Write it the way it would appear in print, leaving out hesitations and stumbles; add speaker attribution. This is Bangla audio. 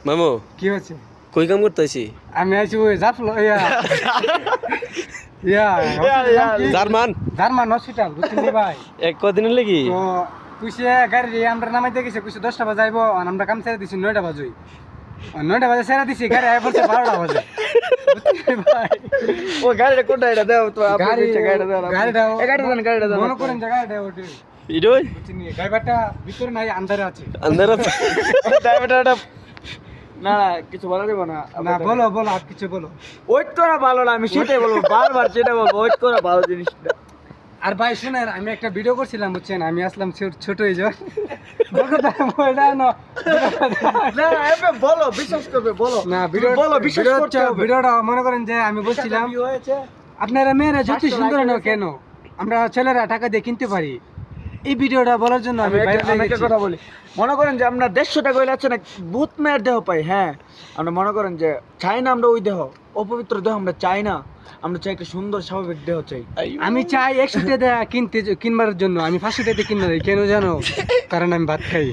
Speaker 1: মামু
Speaker 2: কি হচ্ছে?
Speaker 1: কই কাম করতেছি?
Speaker 2: আমি আইছি ওই জাফল ইয়া
Speaker 1: জার্মান
Speaker 2: জার্মান হসপিটাল বুঝছেন নি ভাই?
Speaker 1: এক কদিনের লাগি
Speaker 2: তো কুইছে গাড়ি আমরা নামাইতে গেছে কুইছে 10টা বাজে আইবো আর আমরা কাম ছেড়ে দিছি 9টা বাজে 9টা বাজে ছেড়ে দিছি গাড়ি আই পড়ছে 12টা বাজে বুঝছেন ভাই?
Speaker 3: ও গাড়িটা কোনটা এটা দাও তো
Speaker 2: গাড়ি গাড়িটা
Speaker 3: গাড়িটা দাও
Speaker 2: মনে করেন জায়গাটা ওঠে
Speaker 1: ইডোই
Speaker 2: বুঝছেন নি? ড্রাইভারটা ভিতরে নাই আন্ধারে আছে।
Speaker 1: আন্দার
Speaker 3: ড্রাইভারটা না কিছু বলা দেব না
Speaker 2: না বলো বলো আর কিছু বলো।
Speaker 3: ওয়েট করা ভালো না আমি সেটাই বলবো বারবার সেটা বলবো ওয়েট করা ভালো জিনিসটা
Speaker 2: আর ভাই শুনেন আমি একটা ভিডিও করছিলাম বুঝছেন আমি আসলাম ছোট এই যে
Speaker 3: না এবে বলো বিশ্বাস করবে বলো
Speaker 2: না ভিডিও
Speaker 3: বলো বিশ্বাস করতে হবে
Speaker 2: ভিডিওটা মনে করেন যে আমি বলছিলাম
Speaker 3: কি হয়েছে
Speaker 2: আপনারা মেয়েরা যত সুন্দর না কেন আমরা ছেলেরা টাকা দিয়ে কিনতে পারি এই ভিডিওটা বলার জন্য আমি বাইরে
Speaker 3: একটা কথা বলি মনে করেন যে আমরা 150 টাকা হইলে আছে না বুথ মেয়ের দেহ পাই হ্যাঁ আমরা মনে করেন যে চাই না আমরা ওই দেহ অপবিত্র দেহ আমরা চাই না আমরা চাই একটা সুন্দর স্বাভাবিক দেহ চাই
Speaker 2: আমি চাই 100 টাকা কিনবার জন্য আমি 500 টাকা কিনতে কেন জানো কারণ আমি ভাত খাই